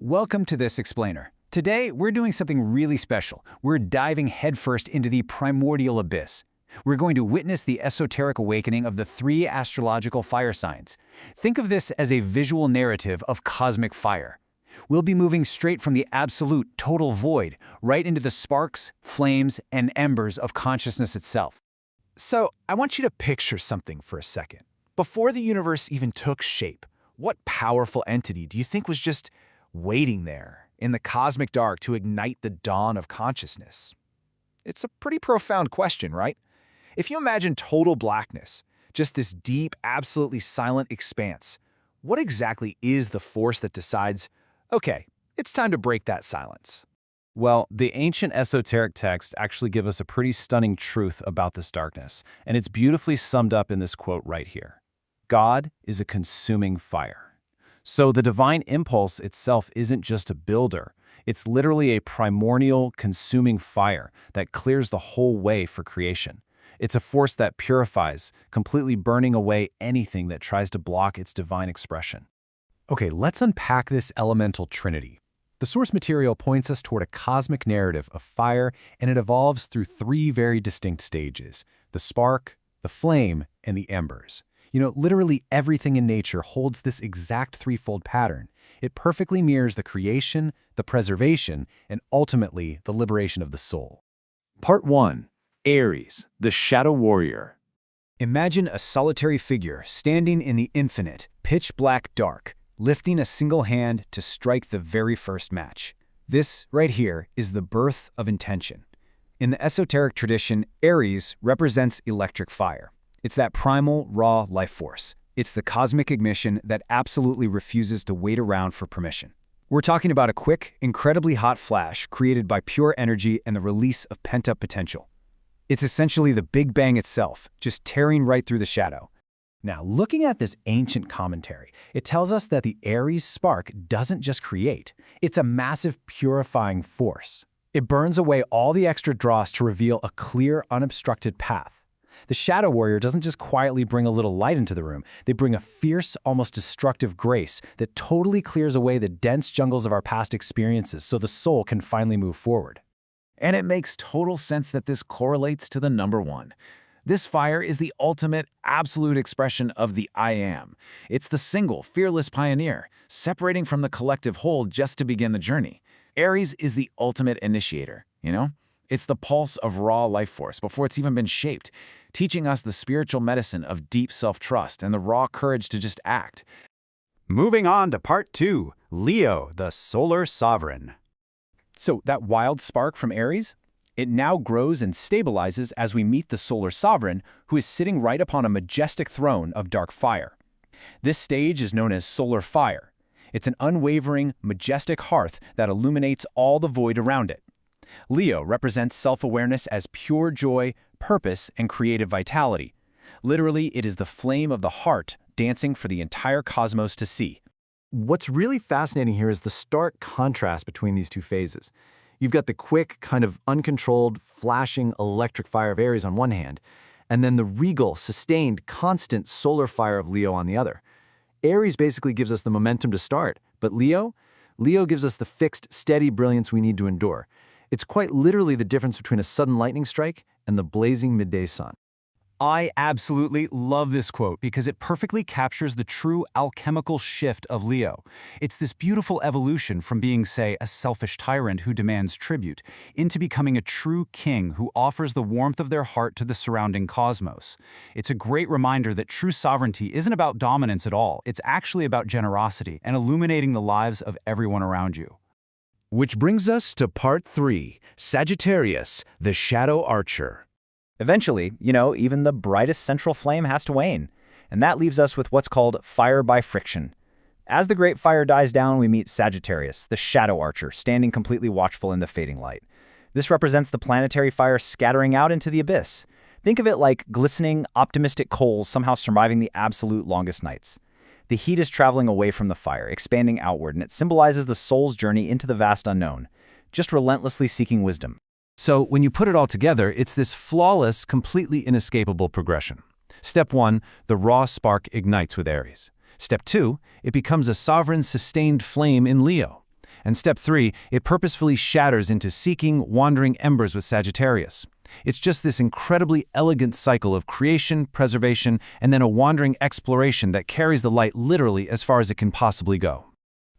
Welcome to this explainer. Today, we're doing something really special. We're diving headfirst into the primordial abyss. We're going to witness the esoteric awakening of the three astrological fire signs. Think of this as a visual narrative of cosmic fire. We'll be moving straight from the absolute, total void, right into the sparks, flames, and embers of consciousness itself. So, I want you to picture something for a second. Before the universe even took shape, what powerful entity do you think was just waiting there in the cosmic dark to ignite the dawn of consciousness? It's a pretty profound question, right? If you imagine total blackness, just this deep, absolutely silent expanse, what exactly is the force that decides, okay, it's time to break that silence? Well, the ancient esoteric texts actually give us a pretty stunning truth about this darkness, and it's beautifully summed up in this quote right here. God is a consuming fire. So the divine impulse itself isn't just a builder. It's literally a primordial, consuming fire that clears the whole way for creation. It's a force that purifies, completely burning away anything that tries to block its divine expression. Okay, let's unpack this elemental trinity. The source material points us toward a cosmic narrative of fire, and it evolves through three very distinct stages: the spark, the flame, and the embers. Literally everything in nature holds this exact threefold pattern. It perfectly mirrors the creation, the preservation, and ultimately the liberation of the soul. Part 1. Aries, the Shadow Warrior. Imagine a solitary figure standing in the infinite, pitch-black dark, lifting a single hand to strike the very first match. This, right here, is the birth of intention. In the esoteric tradition, Aries represents electric fire. It's that primal, raw life force. It's the cosmic ignition that absolutely refuses to wait around for permission. We're talking about a quick, incredibly hot flash created by pure energy and the release of pent-up potential. It's essentially the Big Bang itself, just tearing right through the shadow. Now, looking at this ancient commentary, it tells us that the Aries spark doesn't just create. It's a massive purifying force. It burns away all the extra dross to reveal a clear, unobstructed path. The Shadow Warrior doesn't just quietly bring a little light into the room. They bring a fierce, almost destructive grace that totally clears away the dense jungles of our past experiences so the soul can finally move forward. And it makes total sense that this correlates to the number 1. This fire is the ultimate, absolute expression of the I Am. It's the single, fearless pioneer, separating from the collective whole just to begin the journey. Aries is the ultimate initiator, It's the pulse of raw life force before it's even been shaped, teaching us the spiritual medicine of deep self-trust and the raw courage to just act. Moving on to Part 2, Leo, the Solar Sovereign. So that wild spark from Aries? It now grows and stabilizes as we meet the Solar Sovereign, who is sitting right upon a majestic throne of dark fire. This stage is known as solar fire. It's an unwavering, majestic hearth that illuminates all the void around it. Leo represents self-awareness as pure joy, purpose, and creative vitality. Literally, it is the flame of the heart dancing for the entire cosmos to see. What's really fascinating here is the stark contrast between these two phases. You've got the quick, kind of uncontrolled, flashing electric fire of Aries on one hand, and then the regal, sustained, constant solar fire of Leo on the other. Aries basically gives us the momentum to start, but Leo gives us the fixed, steady brilliance we need to endure. It's quite literally the difference between a sudden lightning strike and the blazing midday sun. I absolutely love this quote because it perfectly captures the true alchemical shift of Leo. It's this beautiful evolution from being, say, a selfish tyrant who demands tribute, into becoming a true king who offers the warmth of their heart to the surrounding cosmos. It's a great reminder that true sovereignty isn't about dominance at all. It's actually about generosity and illuminating the lives of everyone around you. Which brings us to Part 3, Sagittarius, the Shadow Archer. Eventually, even the brightest central flame has to wane, and that leaves us with what's called fire by friction. As the great fire dies down, we meet Sagittarius, the Shadow Archer, standing completely watchful in the fading light. This represents the planetary fire scattering out into the abyss. Think of it like glistening, optimistic coals somehow surviving the absolute longest nights. The heat is traveling away from the fire, expanding outward, and it symbolizes the soul's journey into the vast unknown, just relentlessly seeking wisdom. So when you put it all together, it's this flawless, completely inescapable progression. Step 1, the raw spark ignites with Aries. Step 2, it becomes a sovereign, sustained flame in Leo. And step 3, it purposefully shatters into seeking, wandering embers with Sagittarius. It's just this incredibly elegant cycle of creation, preservation, and then a wandering exploration that carries the light literally as far as it can possibly go.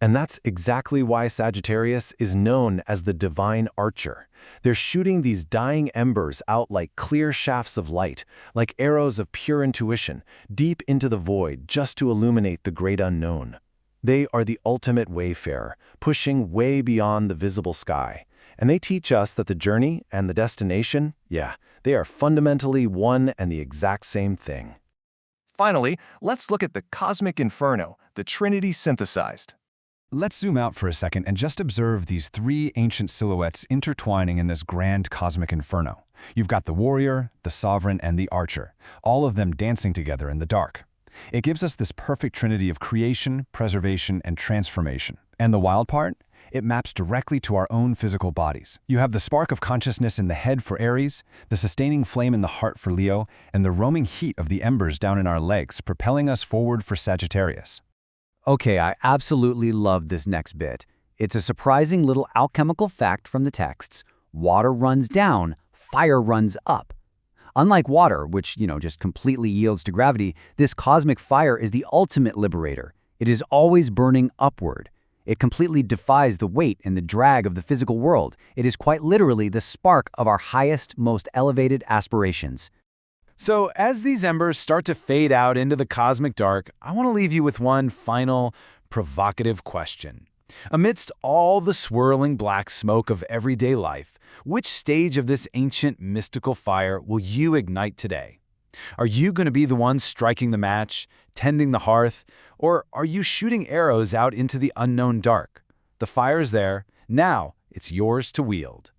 And that's exactly why Sagittarius is known as the divine archer. They're shooting these dying embers out like clear shafts of light, like arrows of pure intuition, deep into the void just to illuminate the great unknown. They are the ultimate wayfarer, pushing way beyond the visible sky. And they teach us that the journey and the destination, they are fundamentally one and the exact same thing. Finally, let's look at the cosmic inferno, the trinity synthesized. Let's zoom out for a second and just observe these three ancient silhouettes intertwining in this grand cosmic inferno. You've got the warrior, the sovereign, and the archer, all of them dancing together in the dark. It gives us this perfect trinity of creation, preservation, and transformation. And the wild part? It maps directly to our own physical bodies. You have the spark of consciousness in the head for Aries, the sustaining flame in the heart for Leo, and the roaming heat of the embers down in our legs propelling us forward for Sagittarius. Okay, I absolutely love this next bit. It's a surprising little alchemical fact from the texts. Water runs down, fire runs up. Unlike water, which, just completely yields to gravity, this cosmic fire is the ultimate liberator. It is always burning upward. It completely defies the weight and the drag of the physical world. It is quite literally the spark of our highest, most elevated aspirations. So as these embers start to fade out into the cosmic dark, I want to leave you with one final, provocative question. Amidst all the swirling black smoke of everyday life, which stage of this ancient mystical fire will you ignite today? Are you going to be the one striking the match, tending the hearth, or are you shooting arrows out into the unknown dark? The fire's there. Now it's yours to wield.